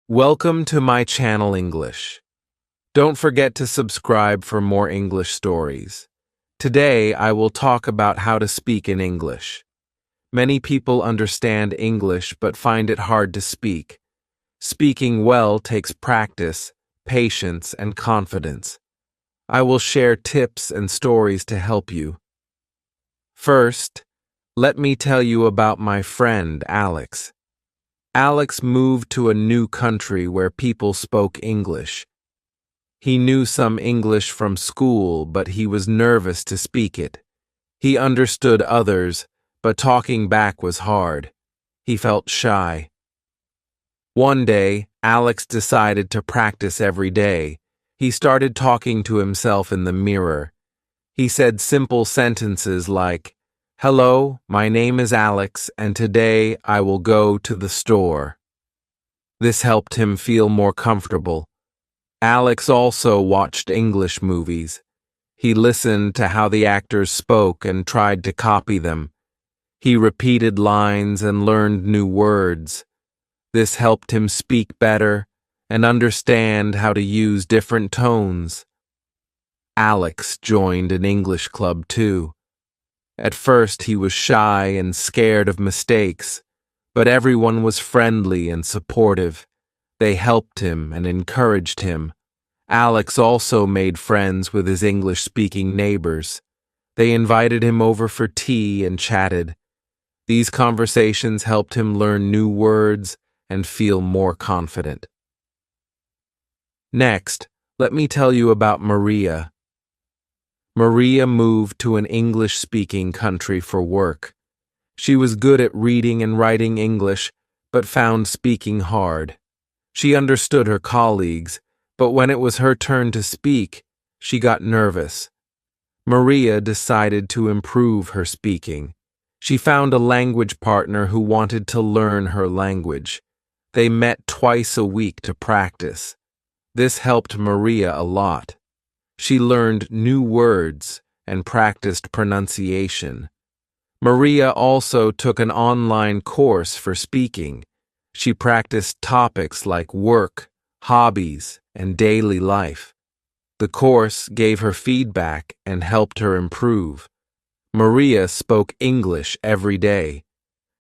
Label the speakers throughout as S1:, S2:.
S1: Welcome to my channel English. Don't forget to subscribe for more English stories. Today I will talk about how to speak in English. Many people understand English but find it hard to speak. Speaking well takes practice, patience, and confidence. I will share tips and stories to help you. First, let me tell you about my friend Alex. Alex moved to a new country where people spoke English. He knew some English from school, but he was nervous to speak it. He understood others, but talking back was hard. He felt shy. One day, Alex decided to practice every day. He started talking to himself in the mirror. He said simple sentences like, "Hello, my name is Alex, and today I will go to the store." This helped him feel more comfortable. Alex also watched English movies. He listened to how the actors spoke and tried to copy them. He repeated lines and learned new words. This helped him speak better and understand how to use different tones. Alex joined an English club too. At first he was shy and scared of mistakes, but everyone was friendly and supportive. They helped him and encouraged him. Alex also made friends with his English-speaking neighbors. They invited him over for tea and chatted. These conversations helped him learn new words and feel more confident. Next, let me tell you about Maria. Maria moved to an English-speaking country for work. She was good at reading and writing English, but found speaking hard. She understood her colleagues, but when it was her turn to speak, she got nervous. Maria decided to improve her speaking. She found a language partner who wanted to learn her language. They met twice a week to practice. This helped Maria a lot. She learned new words and practiced pronunciation. Maria also took an online course for speaking. She practiced topics like work, hobbies, and daily life. The course gave her feedback and helped her improve. Maria spoke English every day.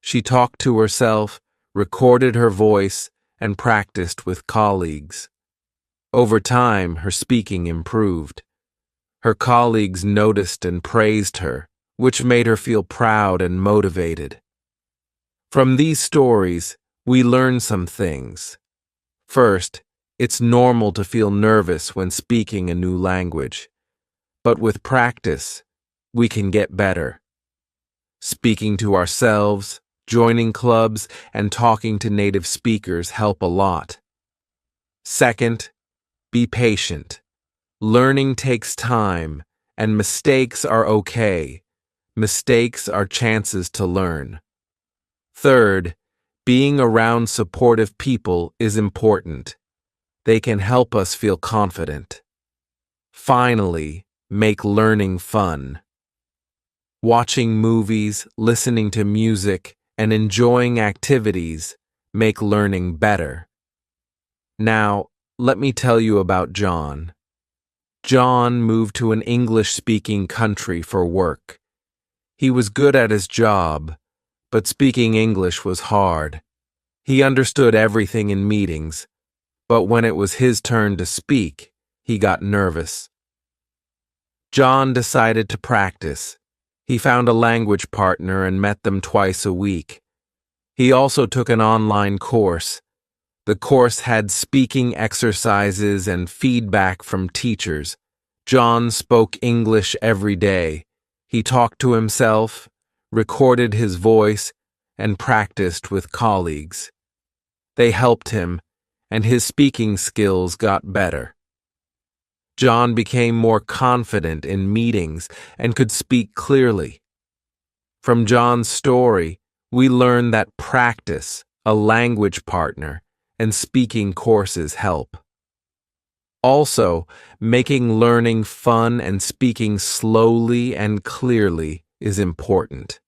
S1: She talked to herself, recorded her voice, and practiced with colleagues. Over time, her speaking improved. Her colleagues noticed and praised her, which made her feel proud and motivated. From these stories, we learn some things. First, it's normal to feel nervous when speaking a new language. But with practice, we can get better. Speaking to ourselves, joining clubs, and talking to native speakers help a lot. Second, be patient. Learning takes time, and mistakes are okay. Mistakes are chances to learn. Third, being around supportive people is important. They can help us feel confident. Finally, make learning fun. Watching movies, listening to music, and enjoying activities make learning better. Now, let me tell you about John. John moved to an English-speaking country for work. He was good at his job, but speaking English was hard. He understood everything in meetings, but when it was his turn to speak, he got nervous. John decided to practice. He found a language partner and met them twice a week. He also took an online course. The course had speaking exercises and feedback from teachers. John spoke English every day. He talked to himself, recorded his voice, and practiced with colleagues. They helped him, and his speaking skills got better. John became more confident in meetings and could speak clearly. From John's story, we learn that practice, a language partner, and speaking courses help. Also, making learning fun and speaking slowly and clearly is important.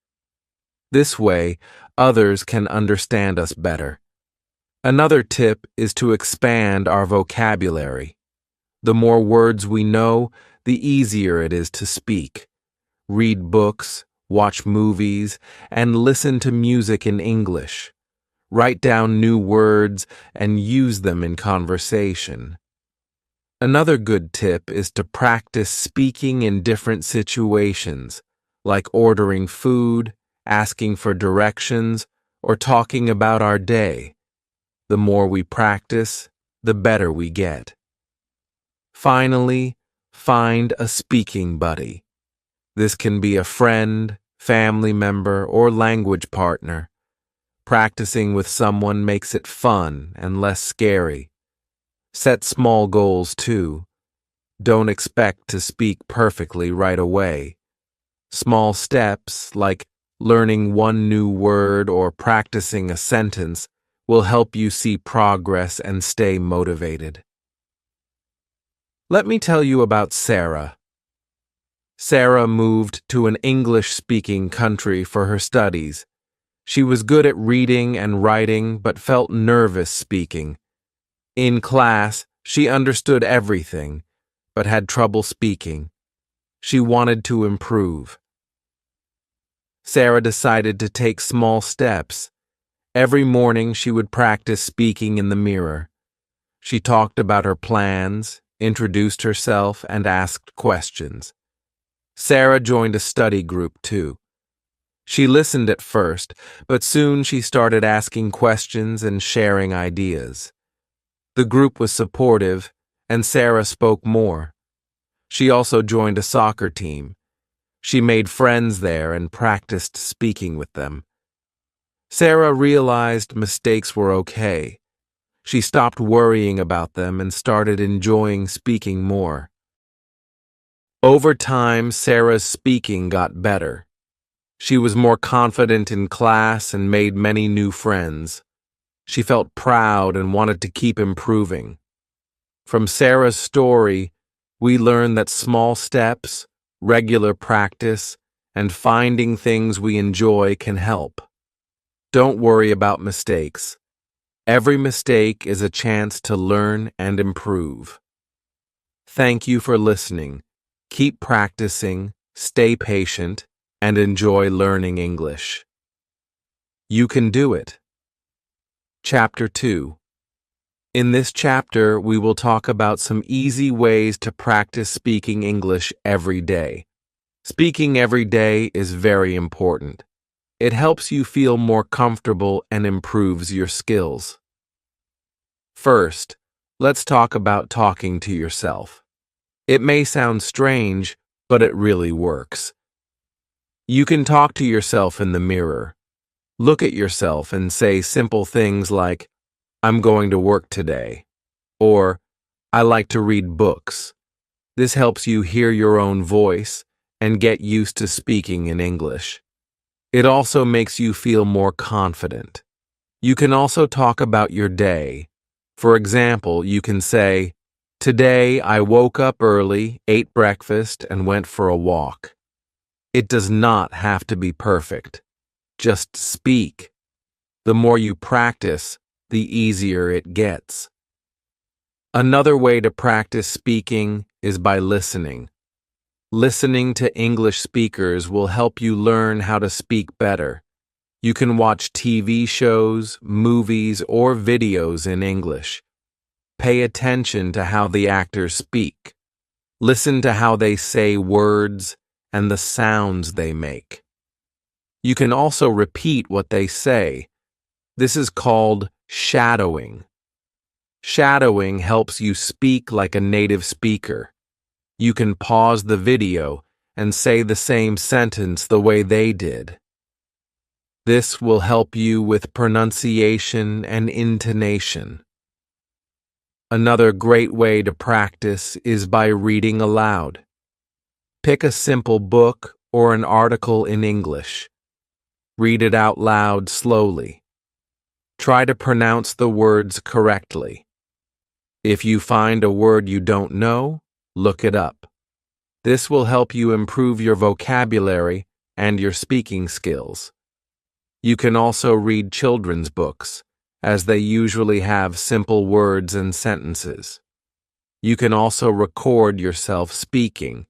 S1: This way, others can understand us better. Another tip is to expand our vocabulary. The more words we know, the easier it is to speak. Read books, watch movies, and listen to music in English. Write down new words and use them in conversation. Another good tip is to practice speaking in different situations, like ordering food, asking for directions, or talking about our day. The more we practice, the better we get. Finally, find a speaking buddy. This can be a friend, family member, or language partner. Practicing with someone makes it fun and less scary. Set small goals too. Don't expect to speak perfectly right away. Small steps, like learning one new word or practicing a sentence, will help you see progress and stay motivated. Let me tell you about Sarah. Sarah moved to an English-speaking country for her studies. She was good at reading and writing but felt nervous speaking. In class, she understood everything, but had trouble speaking. She wanted to improve. Sarah decided to take small steps. Every morning she would practice speaking in the mirror. She talked about her plans, introduced herself, and asked questions. Sarah joined a study group too. She listened at first, but soon she started asking questions and sharing ideas. The group was supportive, and Sarah spoke more. She also joined a soccer team. She made friends there and practiced speaking with them. Sarah realized mistakes were okay. She stopped worrying about them and started enjoying speaking more. Over time, Sarah's speaking got better. She was more confident in class and made many new friends. She felt proud and wanted to keep improving. From Sarah's story, we learn that small steps, regular practice, and finding things we enjoy can help. Don't worry about mistakes. Every mistake is a chance to learn and improve. Thank you for listening. Keep practicing, stay patient, and enjoy learning English. You can do it. Chapter 2. In this chapter, we will talk about some easy ways to practice speaking English every day. Speaking every day is very important. It helps you feel more comfortable and improves your skills. First, let's talk about talking to yourself. It may sound strange, but it really works. You can talk to yourself in the mirror. Look at yourself and say simple things like, "I'm going to work today," or "I like to read books." This helps you hear your own voice and get used to speaking in English. It also makes you feel more confident. You can also talk about your day. For example, you can say, "Today I woke up early, ate breakfast, and went for a walk." It does not have to be perfect. Just speak. The more you practice, the easier it gets. Another way to practice speaking is by listening. Listening to English speakers will help you learn how to speak better. You can watch TV shows, movies, or videos in English. Pay attention to how the actors speak. Listen to how they say words and the sounds they make. You can also repeat what they say. This is called shadowing. Shadowing helps you speak like a native speaker. You can pause the video and say the same sentence the way they did. This will help you with pronunciation and intonation. Another great way to practice is by reading aloud. Pick a simple book or an article in English. Read it out loud slowly. Try to pronounce the words correctly. If you find a word you don't know, look it up. This will help you improve your vocabulary and your speaking skills. You can also read children's books. as they usually have simple words and sentences. You can also record yourself speaking.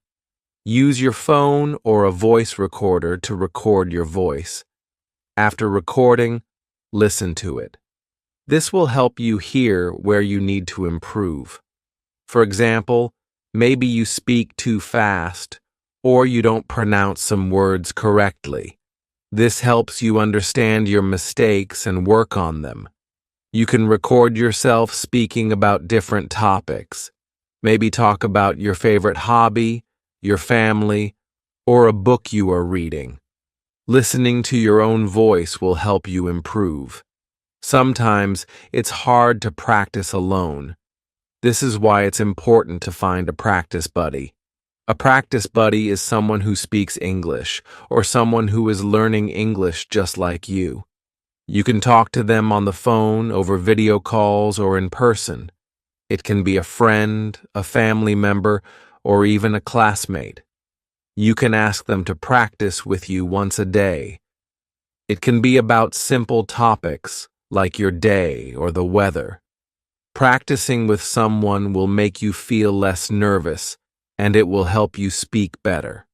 S1: Use your phone or a voice recorder to record your voice. After recording, listen to it. This will help you hear where you need to improve. For example, maybe you speak too fast, or you don't pronounce some words correctly. This helps you understand your mistakes and work on them. You can record yourself speaking about different topics. Maybe talk about your favorite hobby, your family, or a book you are reading. Listening to your own voice will help you improve. Sometimes it's hard to practice alone. This is why it's important to find a practice buddy. A practice buddy is someone who speaks English or someone who is learning English just like you. You can talk to them on the phone, over video calls, or in person. It can be a friend, a family member, or even a classmate. You can ask them to practice with you once a day. It can be about simple topics like your day or the weather. Practicing with someone will make you feel less nervous, and it will help you speak better.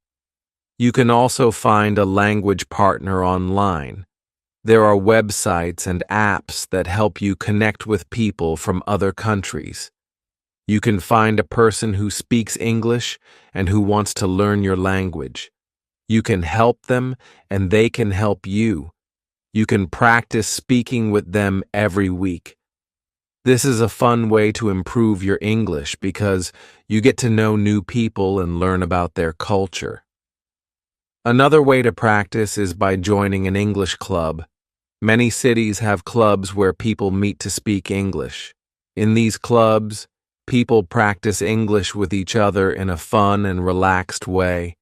S1: You can also find a language partner online. There are websites and apps that help you connect with people from other countries. You can find a person who speaks English and who wants to learn your language. You can help them, and they can help you. You can practice speaking with them every week. This is a fun way to improve your English because you get to know new people and learn about their culture. Another way to practice is by joining an English club. Many cities have clubs where people meet to speak English. In these clubs, people practice English with each other in a fun and relaxed way.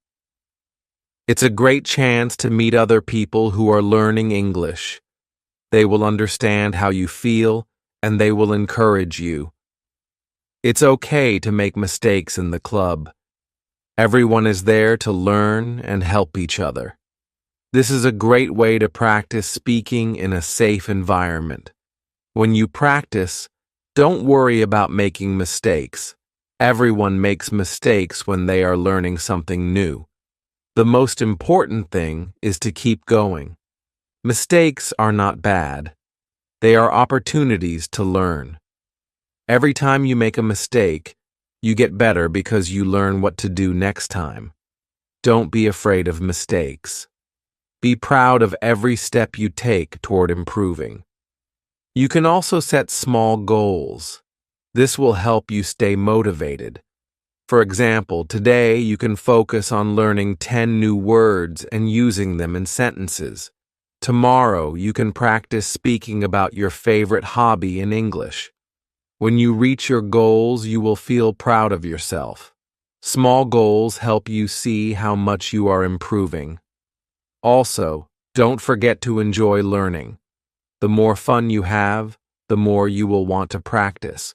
S1: It's a great chance to meet other people who are learning English. They will understand how you feel, and they will encourage you. It's okay to make mistakes in the club. Everyone is there to learn and help each other. This is a great way to practice speaking in a safe environment. When you practice, don't worry about making mistakes. Everyone makes mistakes when they are learning something new. The most important thing is to keep going. Mistakes are not bad. They are opportunities to learn. Every time you make a mistake, you get better because you learn what to do next time. Don't be afraid of mistakes. Be proud of every step you take toward improving. You can also set small goals. This will help you stay motivated. For example, today you can focus on learning 10 new words and using them in sentences. Tomorrow you can practice speaking about your favorite hobby in English. When you reach your goals, you will feel proud of yourself. Small goals help you see how much you are improving. Also, don't forget to enjoy learning. The more fun you have, the more you will want to practice.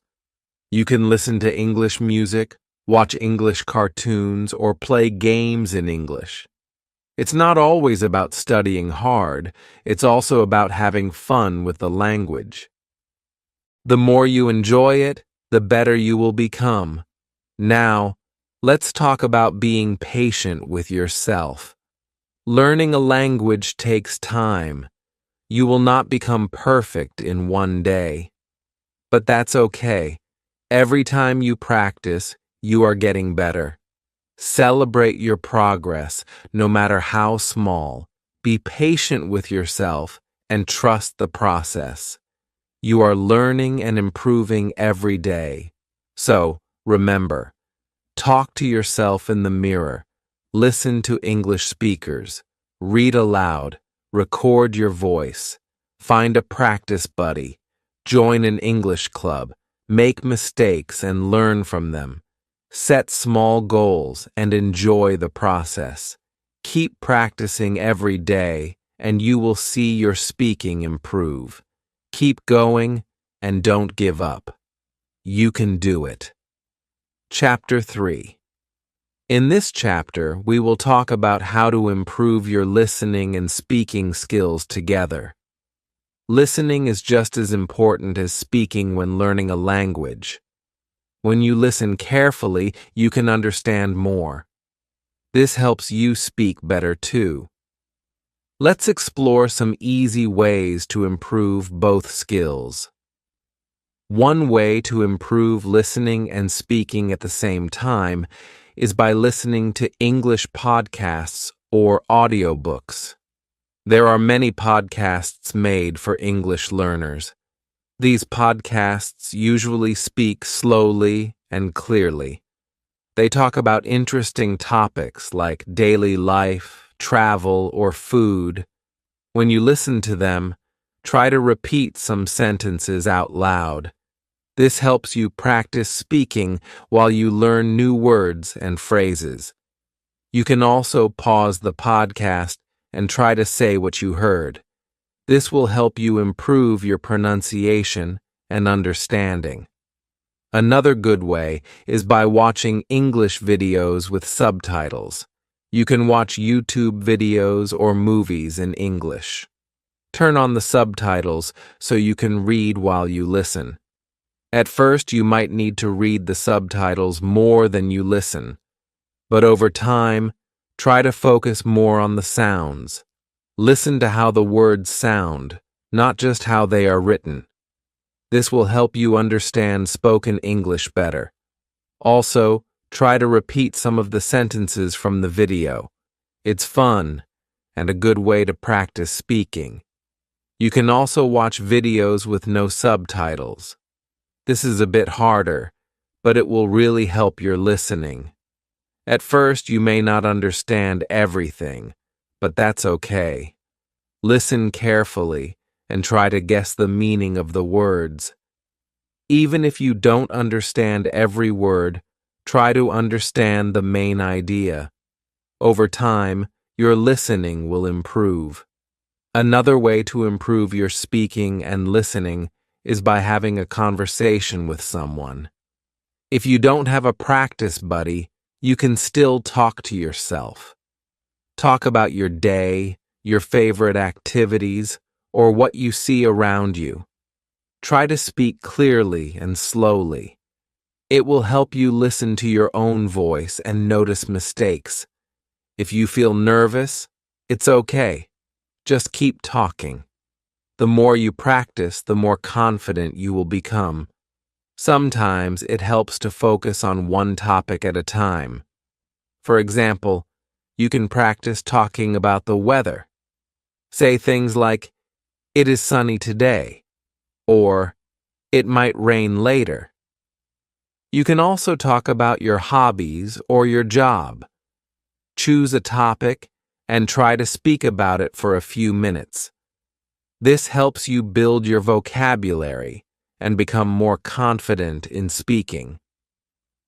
S1: You can listen to English music, watch English cartoons, or play games in English. It's not always about studying hard, it's also about having fun with the language. The more you enjoy it, the better you will become. Now, let's talk about being patient with yourself. Learning a language takes time. You will not become perfect in one day. But that's okay. Every time you practice, you are getting better. Celebrate your progress, no matter how small. Be patient with yourself and trust the process. You are learning and improving every day. So, remember, talk to yourself in the mirror, listen to English speakers, read aloud, record your voice, find a practice buddy, join an English club, make mistakes and learn from them. Set small goals and enjoy the process. Keep practicing every day, and you will see your speaking improve. Keep going and don't give up. You can do it. Chapter 3. In this chapter, we will talk about how to improve your listening and speaking skills together. Listening is just as important as speaking when learning a language. When you listen carefully, you can understand more. This helps you speak better too. Let's explore some easy ways to improve both skills. One way to improve listening and speaking at the same time is by listening to English podcasts or audiobooks. There are many podcasts made for English learners. These podcasts usually speak slowly and clearly. They talk about interesting topics like daily life, travel, or food. When you listen to them, try to repeat some sentences out loud. This helps you practice speaking while you learn new words and phrases. You can also pause the podcast and try to say what you heard. This will help you improve your pronunciation and understanding. Another good way is by watching English videos with subtitles. You can watch YouTube videos or movies in English. Turn on the subtitles so you can read while you listen. At first, you might need to read the subtitles more than you listen, but over time, try to focus more on the sounds. Listen to how the words sound, not just how they are written. This will help you understand spoken English better. Also, try to repeat some of the sentences from the video. It's fun and a good way to practice speaking. You can also watch videos with no subtitles. This is a bit harder, but it will really help your listening. At first, you may not understand everything, but that's okay. Listen carefully and try to guess the meaning of the words. Even if you don't understand every word, try to understand the main idea. Over time, your listening will improve. Another way to improve your speaking and listening is by having a conversation with someone. If you don't have a practice buddy, you can still talk to yourself. Talk about your day, your favorite activities, or what you see around you. Try to speak clearly and slowly. It will help you listen to your own voice and notice mistakes. If you feel nervous, it's okay. Just keep talking. The more you practice, the more confident you will become. Sometimes it helps to focus on one topic at a time. For example, you can practice talking about the weather. Say things like, "It is sunny today," or "It might rain later." You can also talk about your hobbies or your job. Choose a topic and try to speak about it for a few minutes. This helps you build your vocabulary and become more confident in speaking.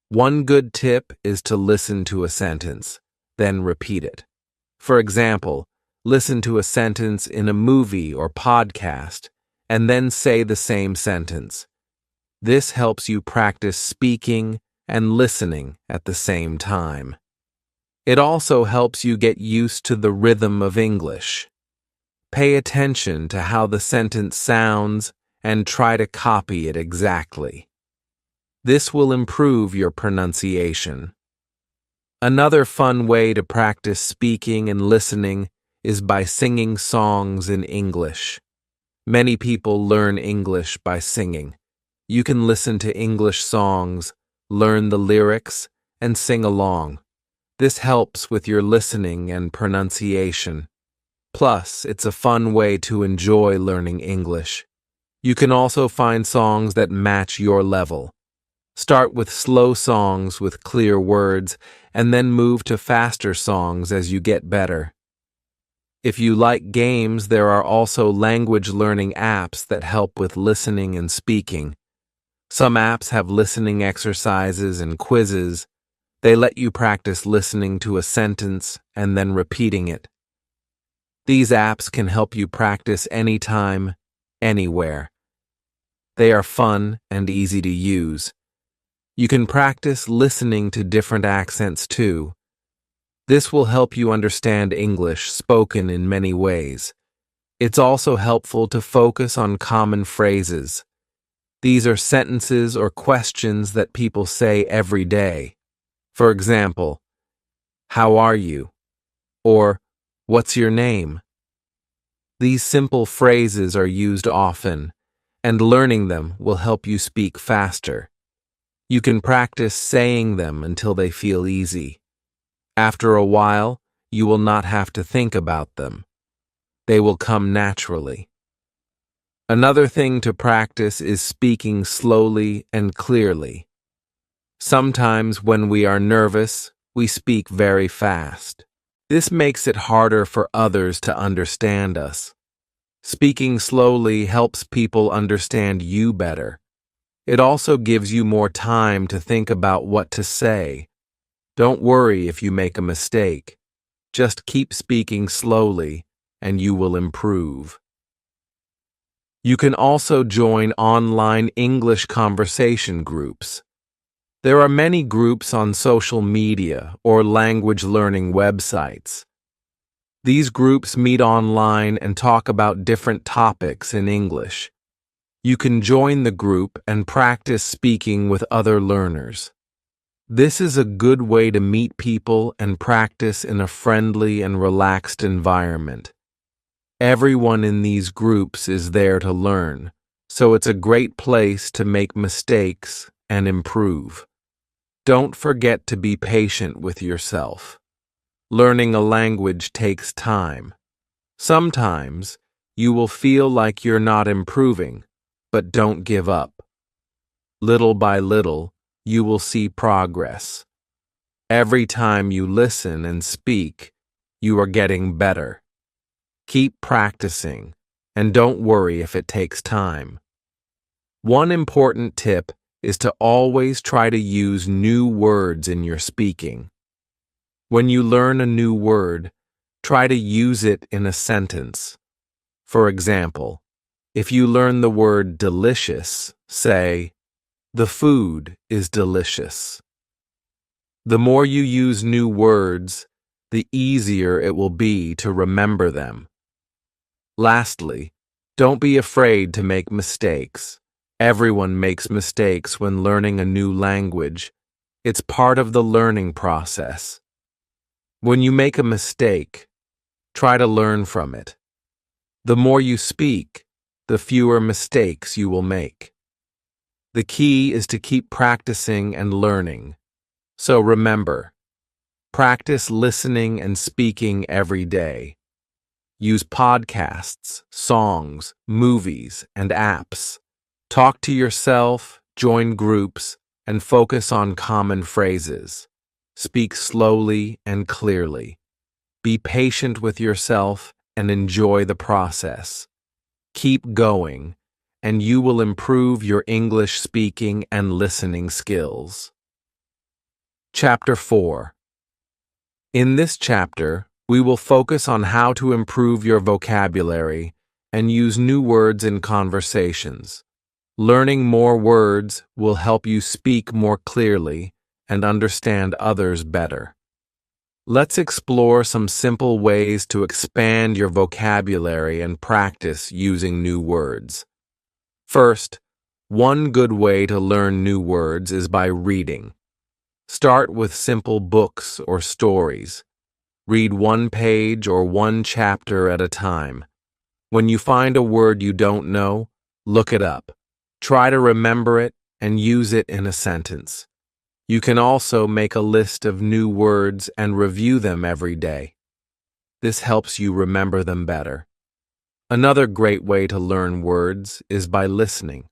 S1: One good tip is to listen to a sentence, then repeat it. For example, listen to a sentence in a movie or podcast, and then say the same sentence. This helps you practice speaking and listening at the same time. It also helps you get used to the rhythm of English. Pay attention to how the sentence sounds and try to copy it exactly. This will improve your pronunciation. Another fun way to practice speaking and listening is by singing songs in English. Many people learn English by singing. You can listen to English songs, learn the lyrics, and sing along. This helps with your listening and pronunciation. Plus, it's a fun way to enjoy learning English. You can also find songs that match your level. Start with slow songs with clear words, and then move to faster songs as you get better. If you like games, there are also language learning apps that help with listening and speaking. Some apps have listening exercises and quizzes. They let you practice listening to a sentence and then repeating it. These apps can help you practice anytime, anywhere. They are fun and easy to use. You can practice listening to different accents too. This will help you understand English spoken in many ways. It's also helpful to focus on common phrases. These are sentences or questions that people say every day. For example, how are you? Or what's your name? These simple phrases are used often, and learning them will help you speak faster. You can practice saying them until they feel easy. After a while, you will not have to think about them. They will come naturally. Another thing to practice is speaking slowly and clearly. Sometimes when we are nervous, we speak very fast. This makes it harder for others to understand us. Speaking slowly helps people understand you better. It also gives you more time to think about what to say. Don't worry if you make a mistake. Just keep speaking slowly, and you will improve. You can also join online English conversation groups. There are many groups on social media or language learning websites. These groups meet online and talk about different topics in English. You can join the group and practice speaking with other learners. This is a good way to meet people and practice in a friendly and relaxed environment. Everyone in these groups is there to learn, so it's a great place to make mistakes and improve. Don't forget to be patient with yourself. Learning a language takes time. Sometimes you will feel like you're not improving, but don't give up. Little by little, you will see progress. Every time you listen and speak, you are getting better. Keep practicing, and don't worry if it takes time. One important tip is to always try to use new words in your speaking. When you learn a new word, try to use it in a sentence. For example, if you learn the word delicious, say, "The food is delicious." The more you use new words, the easier it will be to remember them. Lastly, don't be afraid to make mistakes. Everyone makes mistakes when learning a new language. It's part of the learning process. When you make a mistake, try to learn from it. The more you speak, the fewer mistakes you will make. The key is to keep practicing and learning. So remember, practice listening and speaking every day. Use podcasts, songs, movies, and apps. Talk to yourself, join groups, and focus on common phrases. Speak slowly and clearly. Be patient with yourself and enjoy the process. Keep going, and you will improve your English speaking and listening skills. Chapter 4. In this chapter, we will focus on how to improve your vocabulary and use new words in conversations. Learning more words will help you speak more clearly and understand others better. Let's explore some simple ways to expand your vocabulary and practice using new words. First, one good way to learn new words is by reading. Start with simple books or stories. Read one page or one chapter at a time. When you find a word you don't know, look it up. Try to remember it and use it in a sentence. You can also make a list of new words and review them every day. This helps you remember them better. Another great way to learn words is by listening.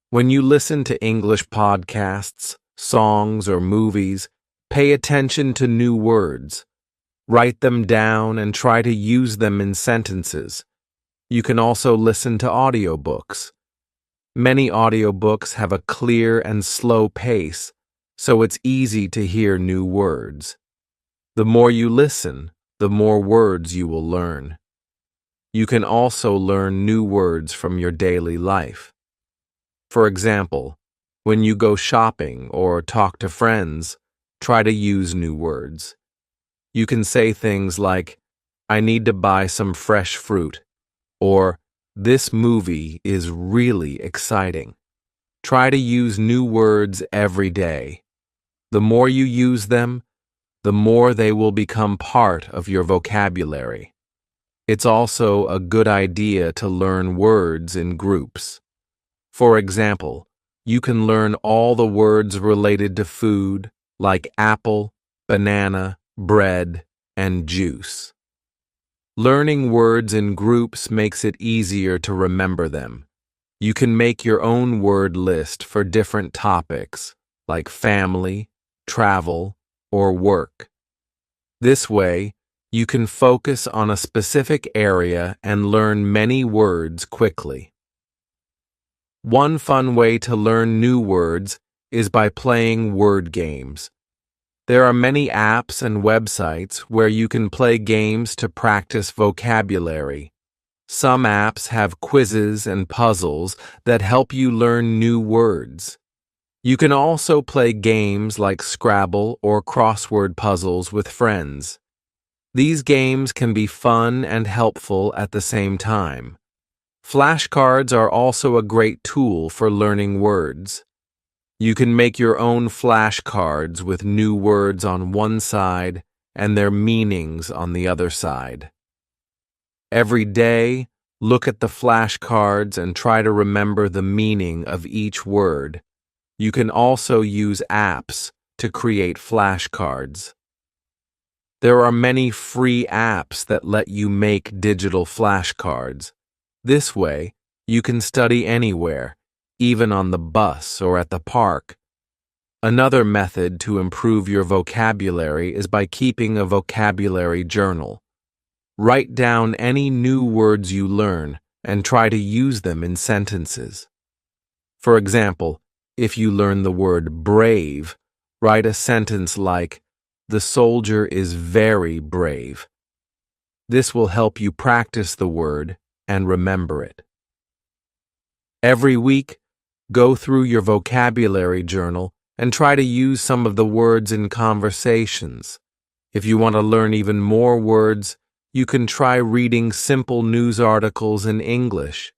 S1: When you listen to English podcasts, songs, or movies, pay attention to new words. Write them down and try to use them in sentences. You can also listen to audiobooks. Many audiobooks have a clear and slow pace, so it's easy to hear new words. The more you listen, the more words you will learn. You can also learn new words from your daily life. For example, when you go shopping or talk to friends, try to use new words. You can say things like, "I need to buy some fresh fruit," Or, "This movie is really exciting." Try to use new words every day. The more you use them, the more they will become part of your vocabulary. It's also a good idea to learn words in groups. For example, you can learn all the words related to food, like apple, banana, bread, and juice. Learning words in groups makes it easier to remember them. You can make your own word list for different topics, like family, travel, or work. This way, you can focus on a specific area and learn many words quickly. One fun way to learn new words is by playing word games. There are many apps and websites where you can play games to practice vocabulary. Some apps have quizzes and puzzles that help you learn new words. You can also play games like Scrabble or crossword puzzles with friends. These games can be fun and helpful at the same time. Flashcards are also a great tool for learning words. You can make your own flashcards with new words on one side and their meanings on the other side. Every day, look at the flashcards and try to remember the meaning of each word. You can also use apps to create flashcards. There are many free apps that let you make digital flashcards. This way, you can study anywhere, even on the bus or at the park. Another method to improve your vocabulary is by keeping a vocabulary journal. Write down any new words you learn and try to use them in sentences. For example, if you learn the word brave, write a sentence like, "The soldier is very brave." This will help you practice the word and remember it. Every week, go through your vocabulary journal and try to use some of the words in conversations. If you want to learn even more words, you can try reading simple news articles in English.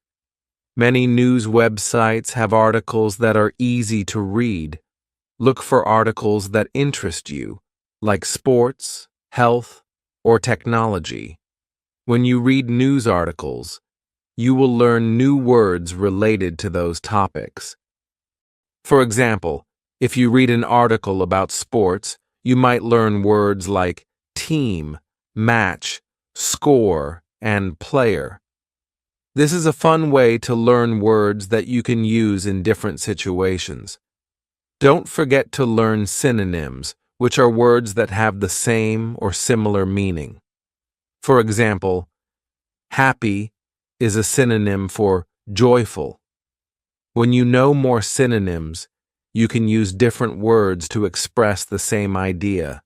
S1: Many news websites have articles that are easy to read. Look for articles that interest you, like sports, health, or technology. When you read news articles, you will learn new words related to those topics. For example, if you read an article about sports, you might learn words like team, match, score, and player. This is a fun way to learn words that you can use in different situations. Don't forget to learn synonyms, which are words that have the same or similar meaning. For example, happy is a synonym for joyful. When you know more synonyms, you can use different words to express the same idea.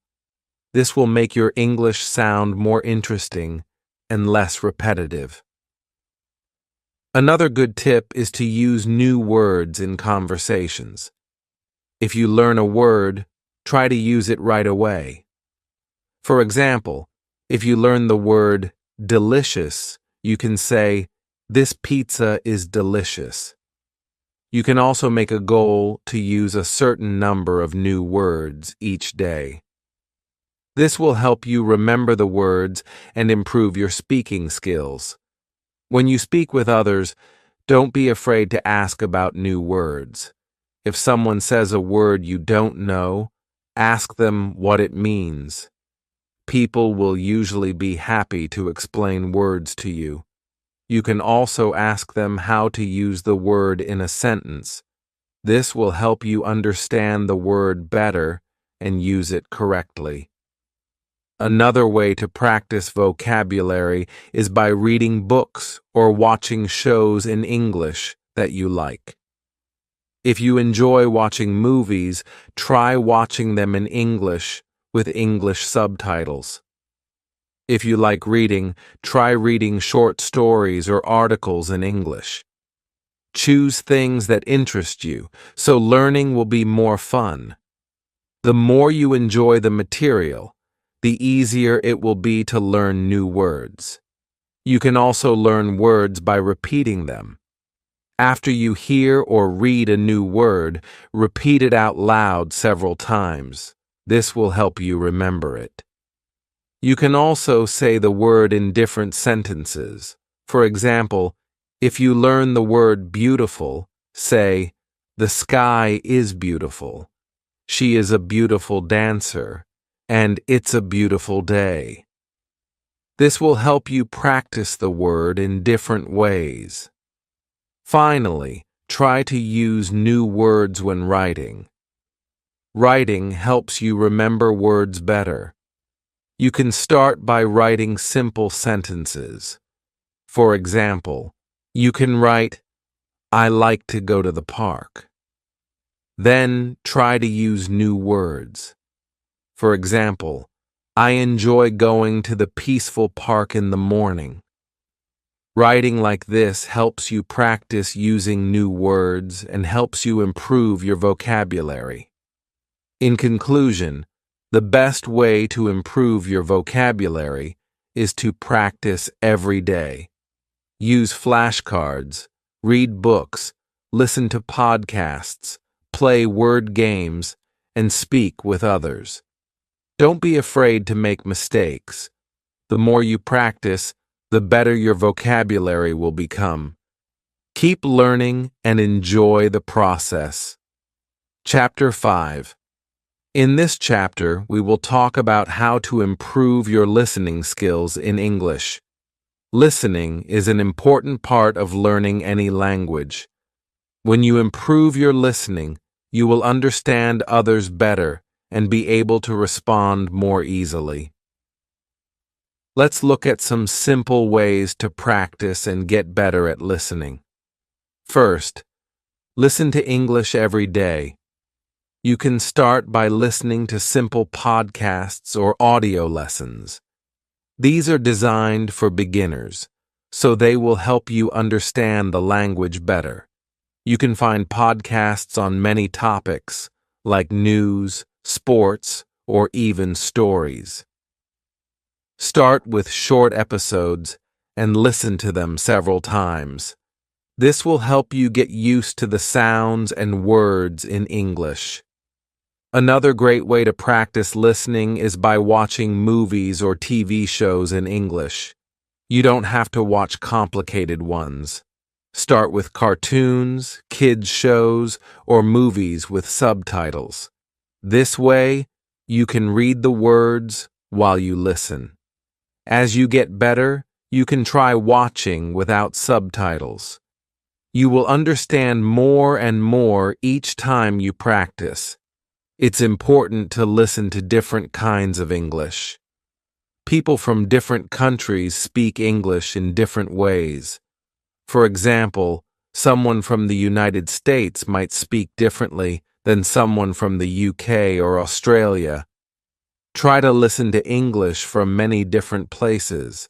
S1: This will make your English sound more interesting and less repetitive. Another good tip is to use new words in conversations. If you learn a word, try to use it right away. For example, if you learn the word delicious, you can say, "This pizza is delicious." You can also make a goal to use a certain number of new words each day. This will help you remember the words and improve your speaking skills. When you speak with others, don't be afraid to ask about new words. If someone says a word you don't know, ask them what it means. People will usually be happy to explain words to you. You can also ask them how to use the word in a sentence. This will help you understand the word better and use it correctly. Another way to practice vocabulary is by reading books or watching shows in English that you like. If you enjoy watching movies, try watching them in English with English subtitles. If you like reading, try reading short stories or articles in English. Choose things that interest you, so learning will be more fun. The more you enjoy the material, the easier it will be to learn new words. You can also learn words by repeating them. After you hear or read a new word, repeat it out loud several times. This will help you remember it. You can also say the word in different sentences. For example, if you learn the word beautiful, say, "The sky is beautiful," "She is a beautiful dancer," and "It's a beautiful day." This will help you practice the word in different ways. Finally, try to use new words when writing. Writing helps you remember words better. You can start by writing simple sentences. For example, you can write, "I like to go to the park." Then try to use new words. For example, "I enjoy going to the peaceful park in the morning." Writing like this helps you practice using new words and helps you improve your vocabulary. In conclusion, the best way to improve your vocabulary is to practice every day. Use flashcards, read books, listen to podcasts, play word games, and speak with others. Don't be afraid to make mistakes. The more you practice, the better your vocabulary will become. Keep learning and enjoy the process. Chapter 5. In this chapter, we will talk about how to improve your listening skills in English. Listening is an important part of learning any language. When you improve your listening, you will understand others better and be able to respond more easily. Let's look at some simple ways to practice and get better at listening. First, listen to English every day. You can start by listening to simple podcasts or audio lessons. These are designed for beginners, so they will help you understand the language better. You can find podcasts on many topics, like news, sports, or even stories. Start with short episodes and listen to them several times. This will help you get used to the sounds and words in English. Another great way to practice listening is by watching movies or TV shows in English. You don't have to watch complicated ones. Start with cartoons, kids' shows, or movies with subtitles. This way, you can read the words while you listen. As you get better, you can try watching without subtitles. You will understand more and more each time you practice. It's important to listen to different kinds of English. People from different countries speak English in different ways. For example, someone from the United States might speak differently than someone from the UK or Australia. Try to listen to English from many different places.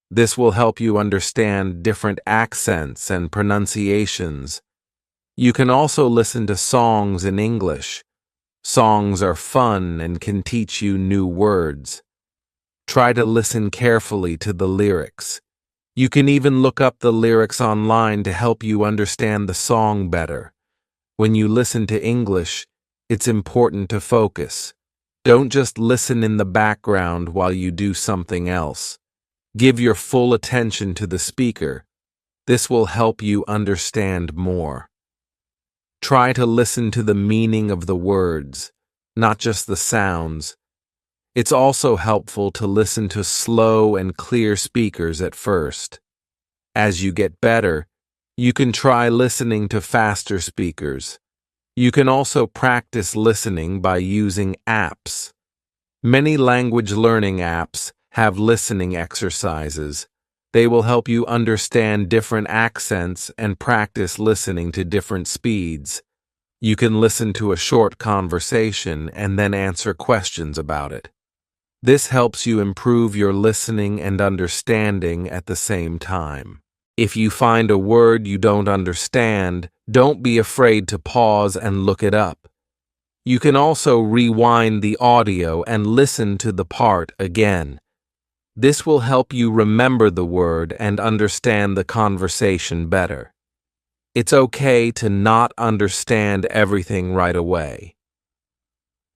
S1: This will help you understand different accents and pronunciations. You can also listen to songs in English. Songs are fun and can teach you new words. Try to listen carefully to the lyrics. You can even look up the lyrics online to help you understand the song better. When you listen to English, it's important to focus. Don't just listen in the background while you do something else. Give your full attention to the speaker. This will help you understand more. Try to listen to the meaning of the words, not just the sounds. It's also helpful to listen to slow and clear speakers at first. As you get better, you can try listening to faster speakers. You can also practice listening by using apps. Many language learning apps have listening exercises. They will help you understand different accents and practice listening to different speeds. You can listen to a short conversation and then answer questions about it. This helps you improve your listening and understanding at the same time. If you find a word you don't understand, don't be afraid to pause and look it up. You can also rewind the audio and listen to the part again. This will help you remember the word and understand the conversation better. It's okay to not understand everything right away.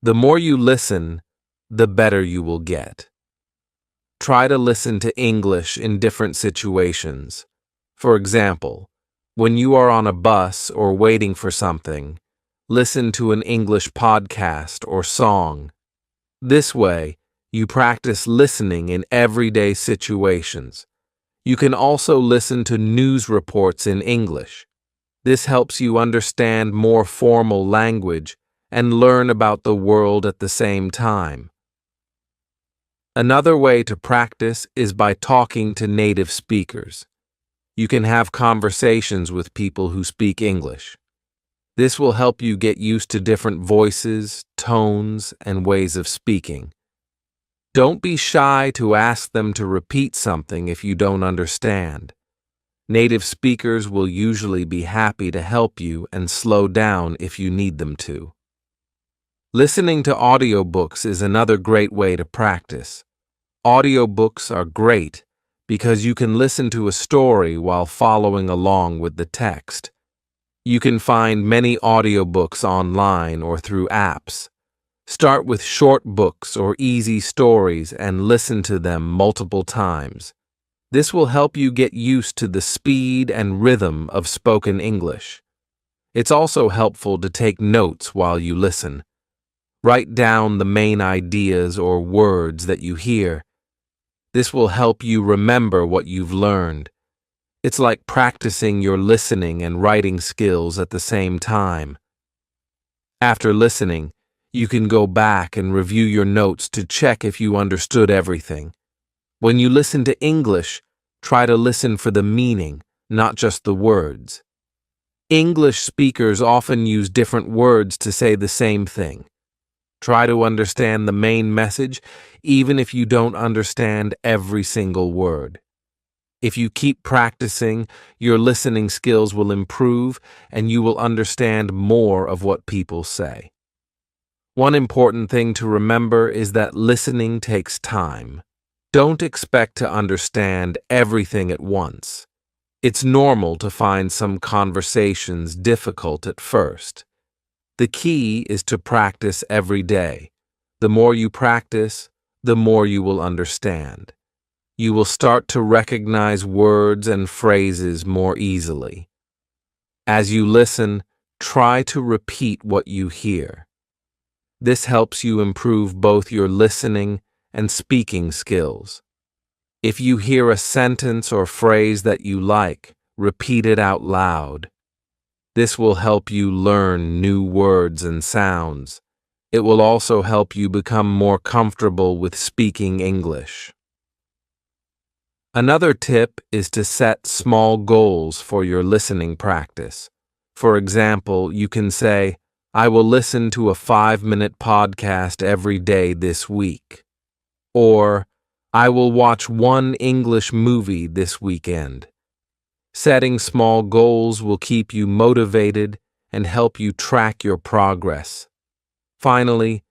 S1: The more you listen, the better you will get. Try to listen to English in different situations. For example, when you are on a bus or waiting for something, listen to an English podcast or song. This way, you practice listening in everyday situations. You can also listen to news reports in English. This helps you understand more formal language and learn about the world at the same time. Another way to practice is by talking to native speakers. You can have conversations with people who speak English. This will help you get used to different voices, tones, and ways of speaking. Don't be shy to ask them to repeat something if you don't understand. Native speakers will usually be happy to help you and slow down if you need them to. Listening to audiobooks is another great way to practice. Audiobooks are great because you can listen to a story while following along with the text. You can find many audiobooks online or through apps. Start with short books or easy stories and listen to them multiple times. This will help you get used to the speed and rhythm of spoken English. It's also helpful to take notes while you listen. Write down the main ideas or words that you hear. This will help you remember what you've learned. It's like practicing your listening and writing skills at the same time. After listening, you can go back and review your notes to check if you understood everything. When you listen to English, try to listen for the meaning, not just the words. English speakers often use different words to say the same thing. Try to understand the main message, even if you don't understand every single word. If you keep practicing, your listening skills will improve and you will understand more of what people say. One important thing to remember is that listening takes time. Don't expect to understand everything at once. It's normal to find some conversations difficult at first. The key is to practice every day. The more you practice, the more you will understand. You will start to recognize words and phrases more easily. As you listen, try to repeat what you hear. This helps you improve both your listening and speaking skills. If you hear a sentence or phrase that you like, repeat it out loud. This will help you learn new words and sounds. It will also help you become more comfortable with speaking English. Another tip is to set small goals for your listening practice. For example, you can say, I will listen to a 5-minute podcast every day this week. Or, I will watch one English movie this weekend. Setting small goals will keep you motivated and help you track your progress. Finally,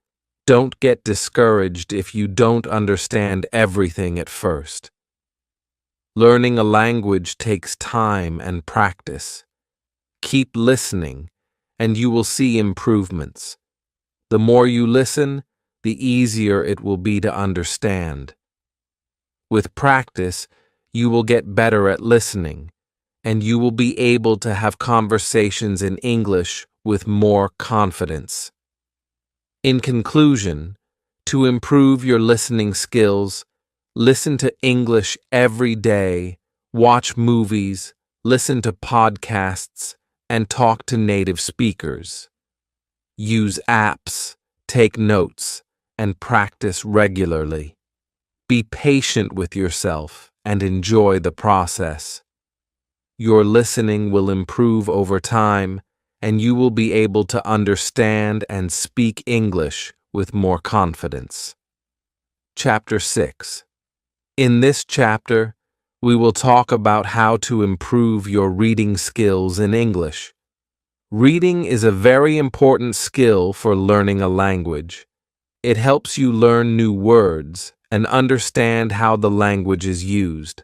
S1: don't get discouraged if you don't understand everything at first. Learning a language takes time and practice. Keep listening, and you will see improvements. The more you listen, the easier it will be to understand. With practice, you will get better at listening, and you will be able to have conversations in English with more confidence. In conclusion, to improve your listening skills, listen to English every day, watch movies, listen to podcasts, and talk to native speakers. Use apps, take notes, and practice regularly. Be patient with yourself and enjoy the process. Your listening will improve over time, and you will be able to understand and speak English with more confidence. Chapter 6. In this chapter, we will talk about how to improve your reading skills in English. Reading is a very important skill for learning a language. It helps you learn new words and understand how the language is used.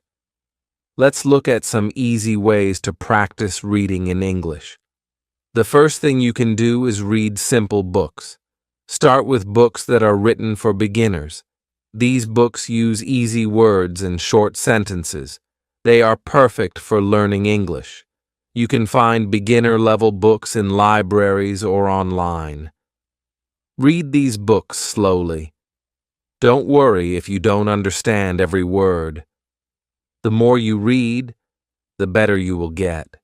S1: Let's look at some easy ways to practice reading in English. The first thing you can do is read simple books. Start with books that are written for beginners. These books use easy words and short sentences. They are perfect for learning English. You can find beginner-level books in libraries or online. Read these books slowly. Don't worry if you don't understand every word. The more you read, the better you will get.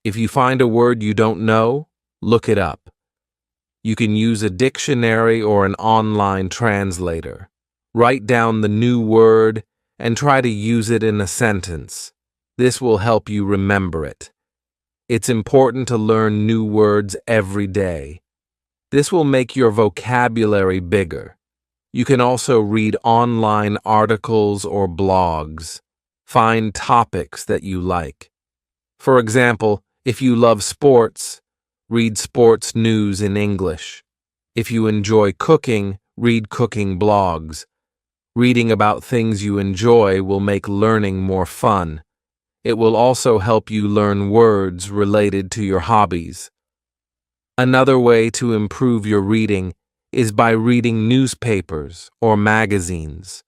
S1: If you find a word you don't know, look it up. You can use a dictionary or an online translator. Write down the new word and try to use it in a sentence. This will help you remember it. It's important to learn new words every day. This will make your vocabulary bigger. You can also read online articles or blogs. Find topics that you like. For example, if you love sports, read sports news in English. If you enjoy cooking, read cooking blogs. Reading about things you enjoy will make learning more fun. It will also help you learn words related to your hobbies. Another way to improve your reading is by reading newspapers or magazines.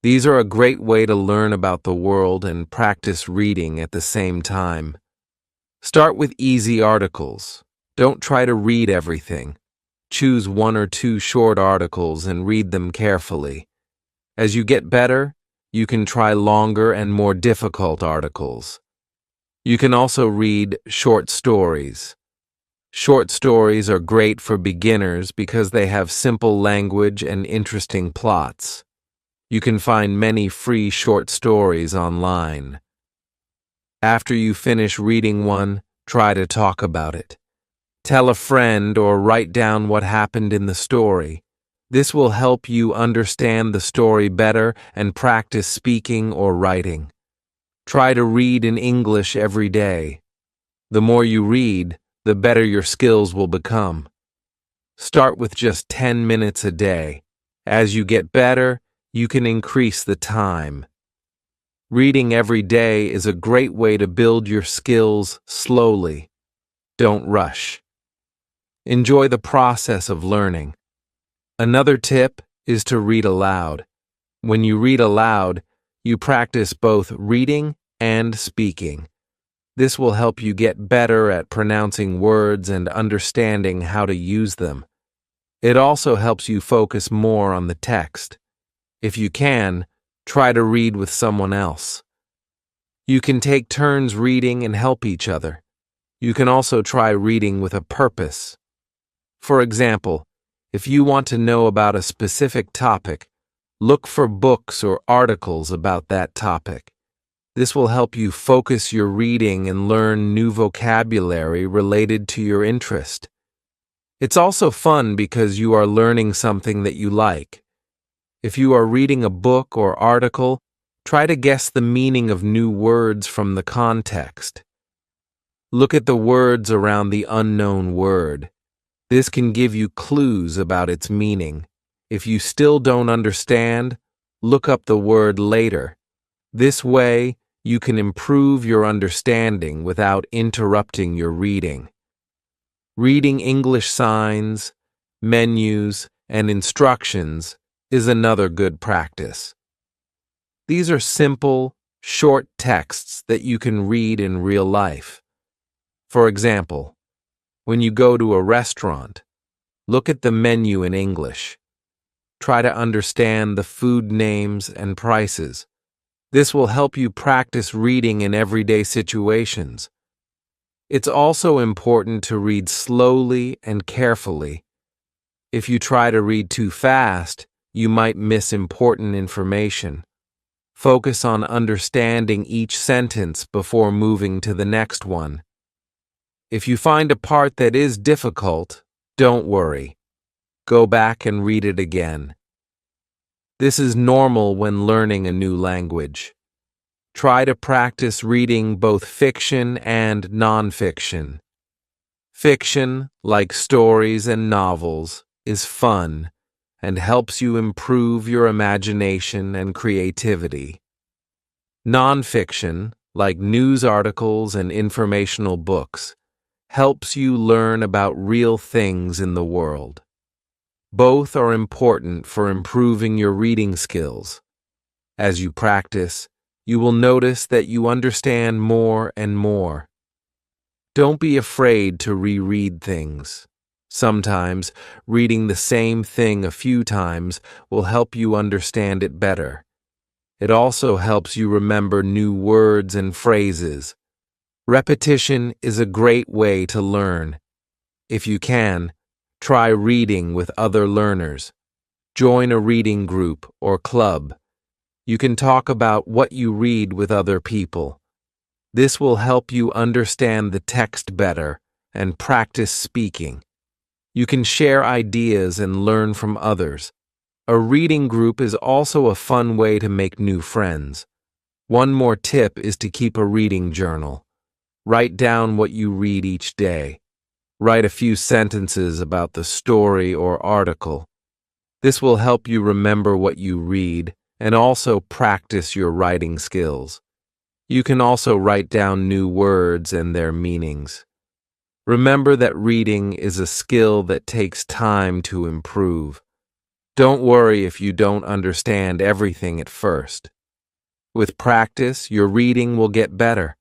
S1: These are a great way to learn about the world and practice reading at the same time. Start with easy articles. Don't try to read everything. Choose 1 or 2 short articles and read them carefully. As you get better, you can try longer and more difficult articles. You can also read short stories. Short stories are great for beginners because they have simple language and interesting plots. You can find many free short stories online. After you finish reading one, try to talk about it. Tell a friend or write down what happened in the story. This will help you understand the story better and practice speaking or writing. Try to read in English every day. The more you read, the better your skills will become. Start with just 10 minutes a day. As you get better, you can increase the time. Reading every day is a great way to build your skills slowly. Don't rush. Enjoy the process of learning. Another tip is to read aloud. When you read aloud, you practice both reading and speaking. This will help you get better at pronouncing words and understanding how to use them. It also helps you focus more on the text. If you can, try to read with someone else. You can take turns reading and help each other. You can also try reading with a purpose. For example, if you want to know about a specific topic, look for books or articles about that topic. This will help you focus your reading and learn new vocabulary related to your interest. It's also fun because you are learning something that you like. If you are reading a book or article, try to guess the meaning of new words from the context. Look at the words around the unknown word. This can give you clues about its meaning. If you still don't understand, look up the word later. This way, you can improve your understanding without interrupting your reading. Reading English signs, menus, and instructions is another good practice. These are simple, short texts that you can read in real life. For example, when you go to a restaurant, look at the menu in English. Try to understand the food names and prices. This will help you practice reading in everyday situations. It's also important to read slowly and carefully. If you try to read too fast, you might miss important information. Focus on understanding each sentence before moving to the next one. If you find a part that is difficult, don't worry. Go back and read it again. This is normal when learning a new language. Try to practice reading both fiction and nonfiction. Fiction, like stories and novels, is fun, and helps you improve your imagination and creativity. Nonfiction, like news articles and informational books, helps you learn about real things in the world. Both are important for improving your reading skills. As you practice, you will notice that you understand more and more. Don't be afraid to reread things. Sometimes, reading the same thing a few times will help you understand it better. It also helps you remember new words and phrases. Repetition is a great way to learn. If you can, try reading with other learners. Join a reading group or club. You can talk about what you read with other people. This will help you understand the text better and practice speaking. You can share ideas and learn from others. A reading group is also a fun way to make new friends. One more tip is to keep a reading journal. Write down what you read each day. Write a few sentences about the story or article. This will help you remember what you read and also practice your writing skills. You can also write down new words and their meanings. Remember that reading is a skill that takes time to improve. Don't worry if you don't understand everything at first. With practice, your reading will get better.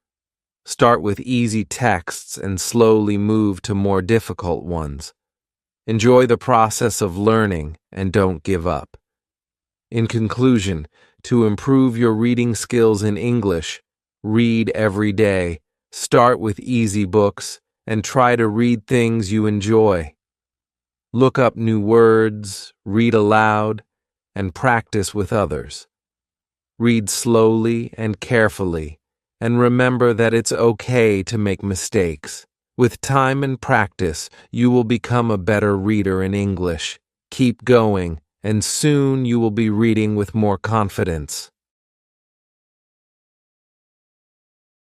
S1: Start with easy texts and slowly move to more difficult ones. Enjoy the process of learning and don't give up. In conclusion, to improve your reading skills in English, read every day, start with easy books, and try to read things you enjoy. Look up new words, read aloud, and practice with others. Read slowly and carefully, and remember that it's okay to make mistakes. With time and practice, you will become a better reader in English. Keep going, and soon you will be reading with more confidence.